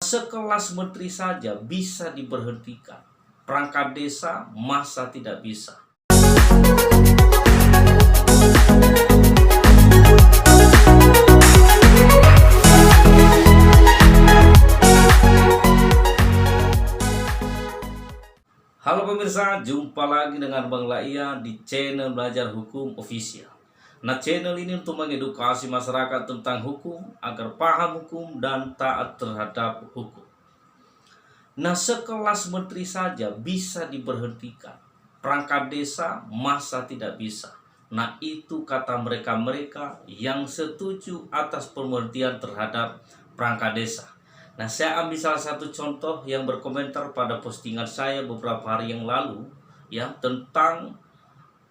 sekelas menteri saja bisa diberhentikan, perangkat desa masa tidak bisa? Halo pemirsa, jumpa lagi dengan Bang Laia di channel Belajar Hukum Official. Nah, channel ini untuk mengedukasi masyarakat tentang hukum agar paham hukum dan taat terhadap hukum. Nah, sekelas menteri saja bisa diberhentikan, perangkat desa masa tidak bisa? Nah, itu kata mereka-mereka yang setuju atas pemberhentian terhadap perangkat desa. Nah, saya ambil salah satu contoh yang berkomentar pada postingan saya beberapa hari yang lalu ya, tentang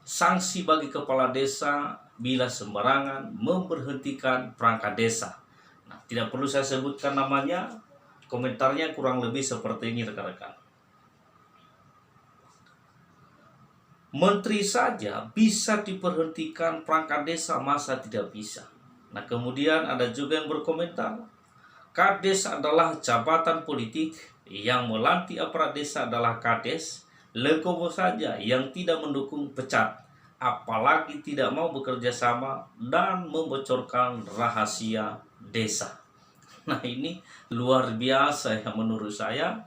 sanksi bagi kepala desa bila sembarangan memberhentikan perangkat desa. Nah, tidak perlu saya sebutkan namanya, komentarnya kurang lebih seperti ini rekan-rekan. Menteri saja bisa diberhentikan, perangkat desa masa tidak bisa? Nah, kemudian ada juga yang berkomentar, Kades adalah jabatan politik, yang melantik aparat desa adalah kades, legowo saja yang tidak mendukung pecat, apalagi tidak mau bekerja sama dan membocorkan rahasia desa. Nah, ini luar biasa ya menurut saya,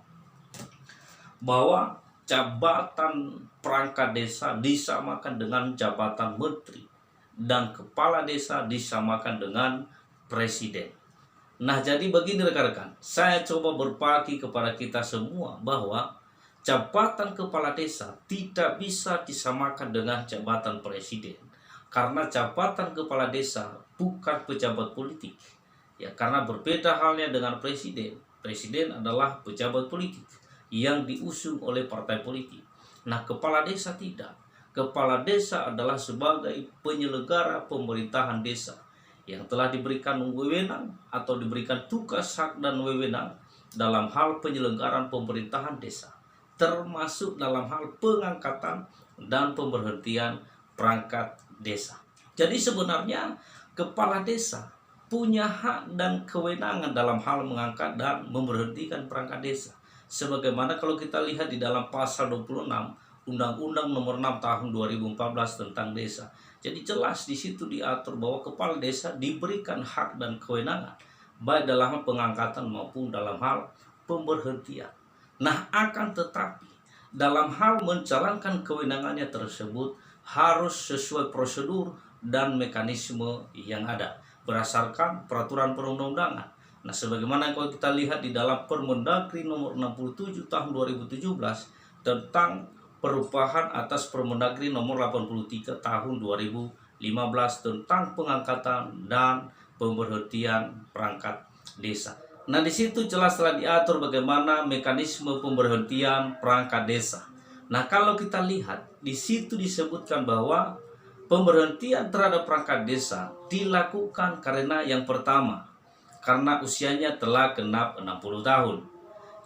bahwa jabatan perangkat desa disamakan dengan jabatan menteri dan kepala desa disamakan dengan presiden. Nah, jadi begini rekan-rekan, saya coba berbagi kepada kita semua bahwa jabatan kepala desa tidak bisa disamakan dengan jabatan presiden. Karena jabatan kepala desa bukan pejabat politik. Ya, karena berbeda halnya dengan presiden. Presiden adalah pejabat politik yang diusung oleh partai politik. Nah, kepala desa tidak. Kepala desa adalah sebagai penyelenggara pemerintahan desa yang telah diberikan wewenang atau diberikan tugas, hak, dan wewenang dalam hal penyelenggaraan pemerintahan desa, termasuk dalam hal pengangkatan dan pemberhentian perangkat desa. Jadi sebenarnya kepala desa punya hak dan kewenangan dalam hal mengangkat dan memberhentikan perangkat desa. Sebagaimana kalau kita lihat di dalam pasal 26 Undang-Undang Nomor 6 Tahun 2014 tentang desa. Jadi jelas di situ diatur bahwa kepala desa diberikan hak dan kewenangan baik dalam hal pengangkatan maupun dalam hal pemberhentian. Nah, akan tetapi dalam hal menjalankan kewenangannya tersebut harus sesuai prosedur dan mekanisme yang ada berdasarkan peraturan perundang-undangan. Nah, sebagaimana kalau kita lihat di dalam Permendagri Nomor 67 Tahun 2017 tentang perubahan atas Permendagri Nomor 83 Tahun 2015 tentang pengangkatan dan pemberhentian perangkat desa. Nah, di situ jelas telah diatur bagaimana mekanisme pemberhentian perangkat desa. Nah, kalau kita lihat di situ disebutkan bahwa pemberhentian terhadap perangkat desa dilakukan karena yang pertama, karena usianya telah genap 60 tahun.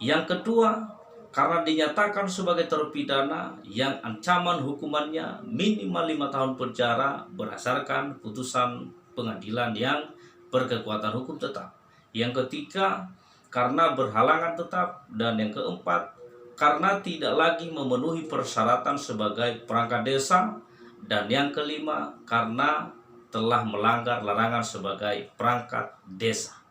Yang kedua, karena dinyatakan sebagai terpidana yang ancaman hukumannya minimal 5 tahun penjara berdasarkan putusan pengadilan yang berkekuatan hukum tetap. Yang ketiga, karena berhalangan tetap. Dan yang keempat, karena tidak lagi memenuhi persyaratan sebagai perangkat desa. Dan yang kelima, karena telah melanggar larangan sebagai perangkat desa.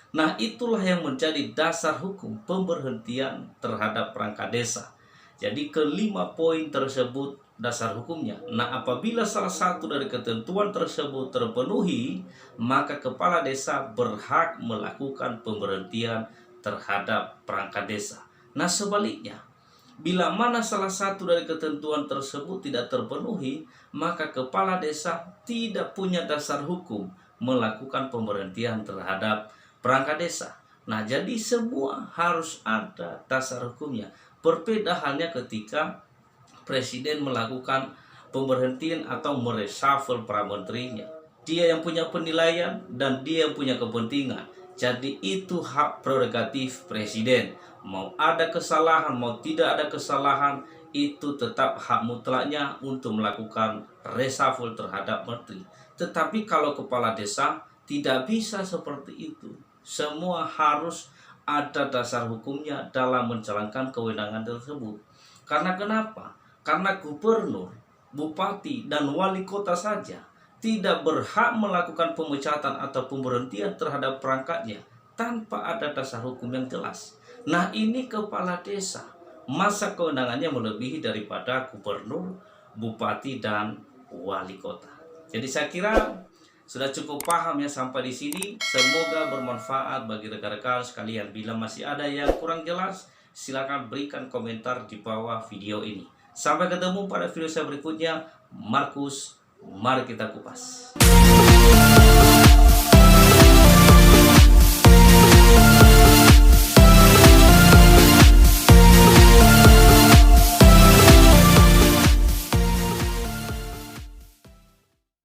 Nah, itulah yang menjadi dasar hukum pemberhentian terhadap perangkat desa. Jadi kelima poin tersebut dasar hukumnya. Nah, apabila salah satu dari ketentuan tersebut terpenuhi, maka kepala desa berhak melakukan pemberhentian terhadap perangkat desa. Nah, sebaliknya, bila mana salah satu dari ketentuan tersebut tidak terpenuhi, maka kepala desa tidak punya dasar hukum melakukan pemberhentian terhadap perangkat desa. Nah, jadi semua harus ada dasar hukumnya. Berbeda halnya ketika presiden melakukan pemberhentian atau mereshuffle para menterinya. Dia yang punya penilaian dan dia yang punya kepentingan. Jadi itu hak prerogatif presiden. Mau ada kesalahan, mau tidak ada kesalahan, itu tetap hak mutlaknya untuk melakukan reshuffle terhadap menteri. Tetapi kalau kepala desa tidak bisa seperti itu. Semua harus ada dasar hukumnya dalam menjalankan kewenangan tersebut. Karena kenapa? Karena gubernur, bupati, dan wali kota saja tidak berhak melakukan pemecatan atau pemberhentian terhadap perangkatnya tanpa ada dasar hukum yang jelas. Nah, ini kepala desa, masa kewenangannya melebihi daripada gubernur, bupati, dan wali kota. Jadi saya kira sudah cukup paham ya sampai di sini. Semoga bermanfaat bagi rekan-rekan sekalian. Bila masih ada yang kurang jelas, silakan berikan komentar di bawah video ini. Sampai ketemu pada video saya berikutnya. Markus, mari kita kupas.